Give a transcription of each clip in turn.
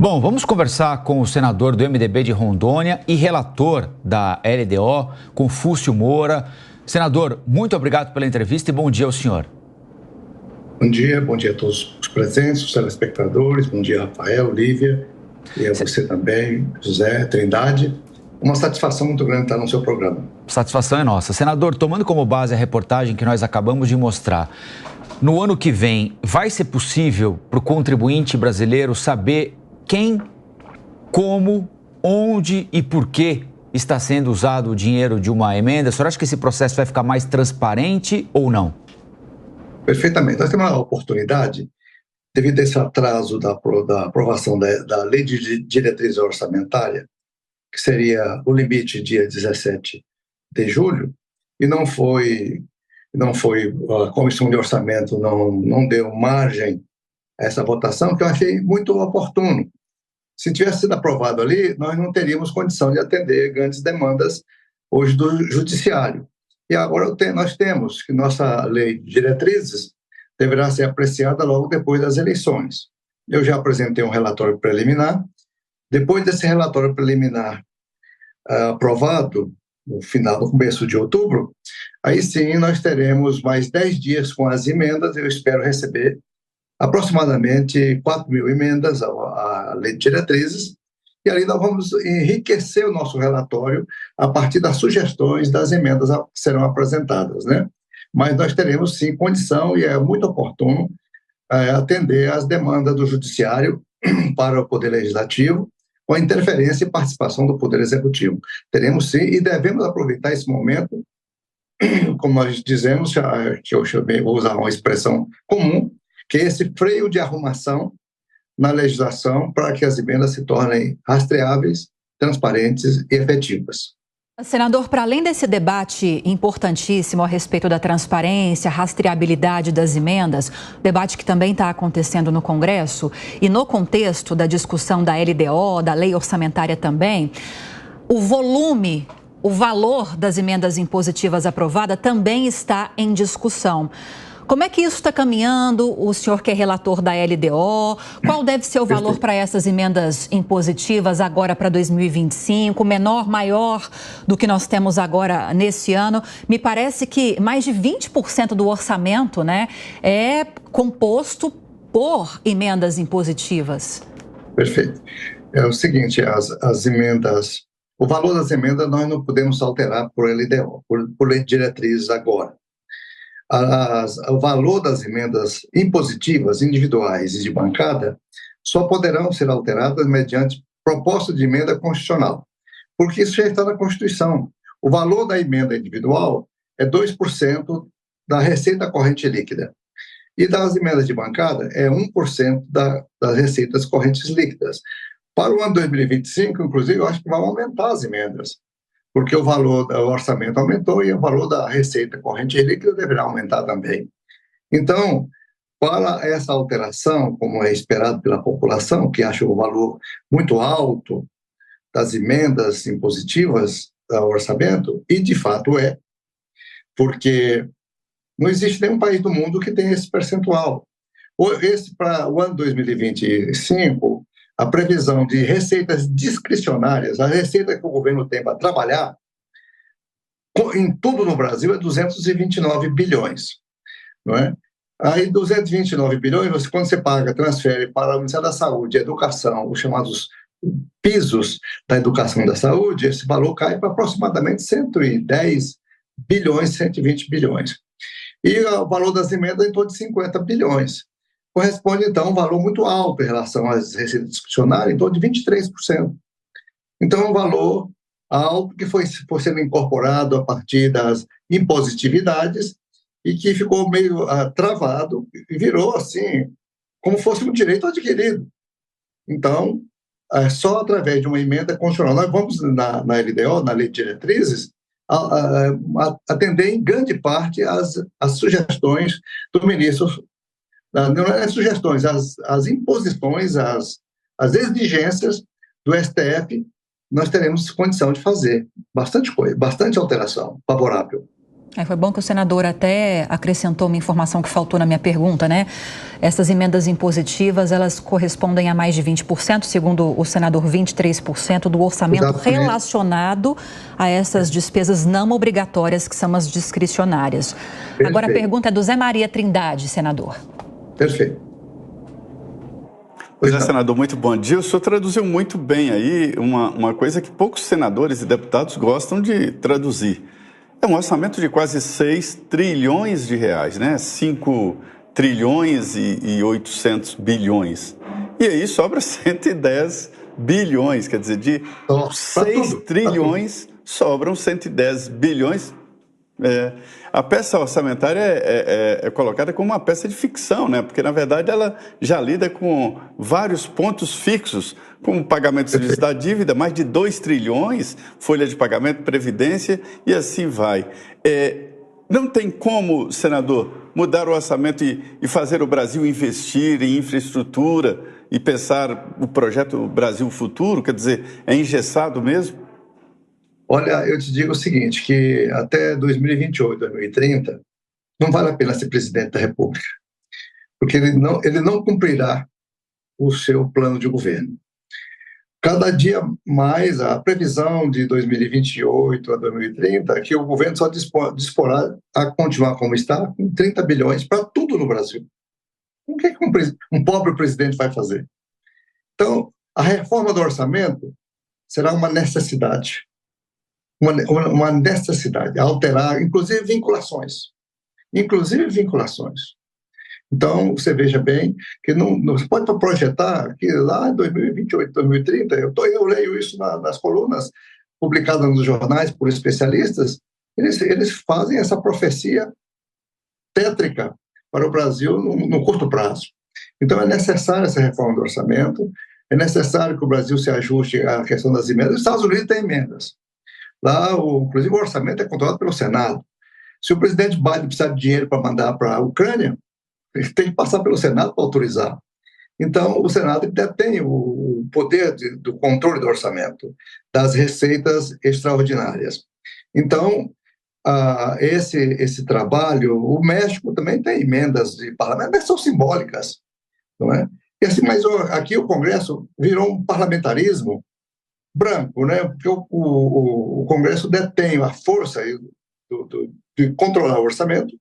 Bom, vamos conversar com o senador do MDB de Rondônia e relator da LDO, Confúcio Moura. Senador, muito obrigado pela entrevista e bom dia ao senhor. Bom dia a todos os presentes, os telespectadores, bom dia, Rafael, Lívia, e a você também, José, Trindade. Uma satisfação muito grande estar no seu programa. Satisfação é nossa. Senador, tomando como base a reportagem que nós acabamos de mostrar, no ano que vem, vai ser possível para o contribuinte brasileiro saber quem, como, onde e por que está sendo usado o dinheiro de uma emenda? O senhor acha que esse processo vai ficar mais transparente ou não? Perfeitamente. Nós temos uma oportunidade, devido a esse atraso da aprovação da Lei de Diretriz Orçamentária, que seria o limite dia 17 de julho, e não foi a Comissão de Orçamento não deu margem a essa votação, que eu achei muito oportuno. Se tivesse sido aprovado ali, nós não teríamos condição de atender grandes demandas hoje do judiciário. E agora nós temos que nossa lei de diretrizes deverá ser apreciada logo depois das eleições. Eu já apresentei um relatório preliminar. Depois desse relatório preliminar aprovado, no começo de outubro, aí sim nós teremos mais 10 dias com as emendas. Eu espero receber aproximadamente 4.000 emendas à Lei de Diretrizes, e ali nós vamos enriquecer o nosso relatório a partir das sugestões das emendas que serão apresentadas, né? Mas nós teremos, sim, condição, e é muito oportuno, atender às demandas do Judiciário para o Poder Legislativo, com a interferência e participação do Poder Executivo. Teremos, sim, e devemos aproveitar esse momento, como nós dizemos, que eu vou usar uma expressão comum, que é esse freio de arrumação na legislação para que as emendas se tornem rastreáveis, transparentes e efetivas. Senador, para além desse debate importantíssimo a respeito da transparência, rastreabilidade das emendas, debate que também está acontecendo no Congresso, e no contexto da discussão da LDO, da lei orçamentária também, o volume, o valor das emendas impositivas aprovadas também está em discussão. Como é que isso está caminhando? O senhor que é relator da LDO, qual deve ser o valor para essas emendas impositivas agora para 2025? Menor, maior do que nós temos agora nesse ano? Me parece que mais de 20% do orçamento, né, é composto por emendas impositivas. Perfeito. É o seguinte, as emendas, o valor das emendas nós não podemos alterar por LDO, por lei de diretrizes agora. O valor das emendas impositivas, individuais e de bancada só poderão ser alteradas mediante proposta de emenda constitucional, porque isso já está na Constituição. O valor da emenda individual é 2% da receita corrente líquida, e das emendas de bancada é 1% das receitas correntes líquidas. Para o ano 2025, inclusive, eu acho que vai aumentar as emendas, porque o valor do orçamento aumentou e o valor da receita corrente líquida deverá aumentar também. Então, para essa alteração, como é esperado pela população, que acha o valor muito alto das emendas impositivas ao orçamento, e de fato é, porque não existe nenhum país do mundo que tenha esse percentual. Para o ano 2025, a previsão de receitas discricionárias, a receita que o governo tem para trabalhar, em tudo no Brasil, é 229 bilhões. Não é? Aí, 229 bilhões, quando você paga, transfere para o Ministério da Saúde e Educação, os chamados pisos da educação e da saúde, esse valor cai para aproximadamente 110 bilhões, 120 bilhões. E o valor das emendas é em torno de 50 bilhões. Corresponde, então, a um valor muito alto em relação às receitas discricionárias, em torno de 23%. Então, é um valor alto que foi sendo incorporado a partir das impositividades e que ficou meio travado e virou, assim, como fosse um direito adquirido. Então, só através de uma emenda constitucional, nós vamos, na LDO, na Lei de Diretrizes, atender em grande parte as sugestões do ministro. Não é sugestões, as imposições, as exigências do STF, nós teremos condição de fazer bastante coisa, bastante alteração favorável. Foi bom que o senador até acrescentou uma informação que faltou na minha pergunta, né? Essas emendas impositivas, elas correspondem a mais de 20%, segundo o senador, 23% do orçamento relacionado a essas despesas não obrigatórias, que são as discricionárias. Perfeito. Agora a pergunta é do Zé Maria Trindade, senador. Perfeito. Pois é, senador, muito bom dia. O senhor traduziu muito bem aí uma coisa que poucos senadores e deputados gostam de traduzir. É um orçamento de quase 6 trilhões de reais, né? 5 trilhões e 800 bilhões. E aí sobra 110 bilhões, quer dizer, de 6 trilhões sobram 110 bilhões. A peça orçamentária é colocada como uma peça de ficção, né? Porque, na verdade, ela já lida com vários pontos fixos, como pagamento de serviço da dívida, mais de 2 trilhões, folha de pagamento, previdência, e assim vai. Não tem como, senador, mudar o orçamento e fazer o Brasil investir em infraestrutura e pensar o projeto Brasil Futuro? Quer dizer, é engessado mesmo? Olha, eu te digo o seguinte, que até 2028, 2030, não vale a pena ser presidente da República, porque ele não cumprirá o seu plano de governo. Cada dia mais, a previsão de 2028 a 2030 é que o governo só disporá a continuar como está, com 30 bilhões para tudo no Brasil. O que um pobre presidente vai fazer? Então, a reforma do orçamento será uma necessidade. Uma necessidade, alterar, inclusive vinculações. Então, você veja bem que não se pode projetar que lá em 2028, 2030, eu leio isso nas colunas publicadas nos jornais por especialistas, eles fazem essa profecia tétrica para o Brasil no curto prazo. Então, é necessária essa reforma do orçamento, é necessário que o Brasil se ajuste à questão das emendas. Os Estados Unidos têm emendas. Lá, inclusive, o orçamento é controlado pelo Senado. Se o presidente Biden precisar de dinheiro para mandar para a Ucrânia, ele tem que passar pelo Senado para autorizar. Então, o Senado detém o poder do controle do orçamento, das receitas extraordinárias. Então, esse trabalho, o México também tem emendas de parlamento, mas são simbólicas, não é? E assim, mas aqui o Congresso virou um parlamentarismo branco, né? Porque o Congresso detém a força de controlar o orçamento,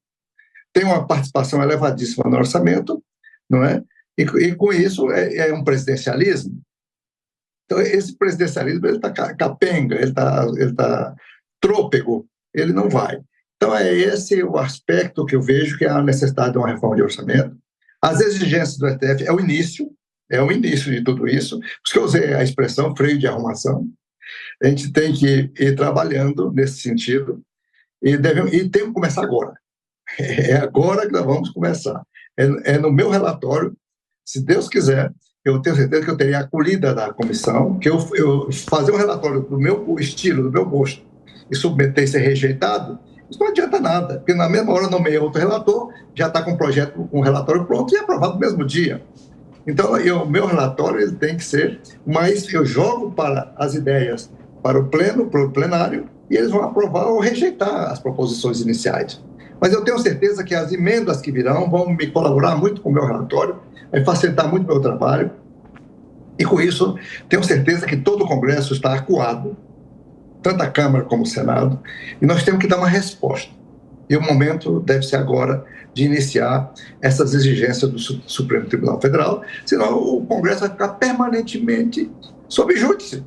tem uma participação elevadíssima no orçamento, não é? E com isso é um presidencialismo. Então, esse presidencialismo ele está capenga, ele tá trôpego, ele não vai. Então, é esse o aspecto que eu vejo que há a necessidade de uma reforma de orçamento. As exigências do STF é o início de tudo isso, por isso que eu usei a expressão freio de arrumação. A gente tem que ir trabalhando nesse sentido e tem que começar agora. É agora que nós vamos começar. É no meu relatório, se Deus quiser, eu tenho certeza que eu teria a acolhida da comissão, que eu fazer um relatório do meu estilo, do meu gosto, e submeter e ser rejeitado, isso não adianta nada, porque na mesma hora nomeei outro relator, já está com um relatório pronto e aprovado no mesmo dia. Então, o meu relatório ele tem que ser, mas eu jogo para as ideias para o plenário, e eles vão aprovar ou rejeitar as proposições iniciais. Mas eu tenho certeza que as emendas que virão vão me colaborar muito com o meu relatório, vai facilitar muito o meu trabalho, e com isso, tenho certeza que todo o Congresso está acuado, tanto a Câmara como o Senado, e nós temos que dar uma resposta. E o momento deve ser agora de iniciar essas exigências do Supremo Tribunal Federal, senão o Congresso vai ficar permanentemente sob júdice.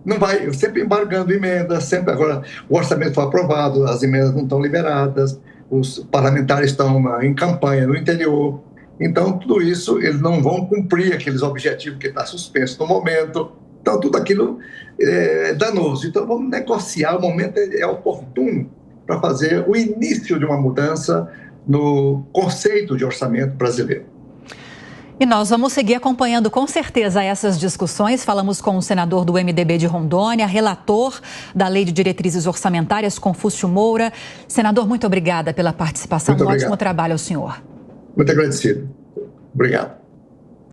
Não vai, sempre embargando emendas, sempre agora o orçamento foi aprovado, as emendas não estão liberadas, os parlamentares estão em campanha no interior, então tudo isso eles não vão cumprir aqueles objetivos que está suspenso no momento, então tudo aquilo é danoso. Então vamos negociar, o momento é oportuno para fazer o início de uma mudança no conceito de orçamento brasileiro. E nós vamos seguir acompanhando com certeza essas discussões. Falamos com o senador do MDB de Rondônia, relator da Lei de Diretrizes Orçamentárias, Confúcio Moura. Senador, muito obrigada pela participação. Um ótimo trabalho ao senhor. Muito agradecido. Obrigado.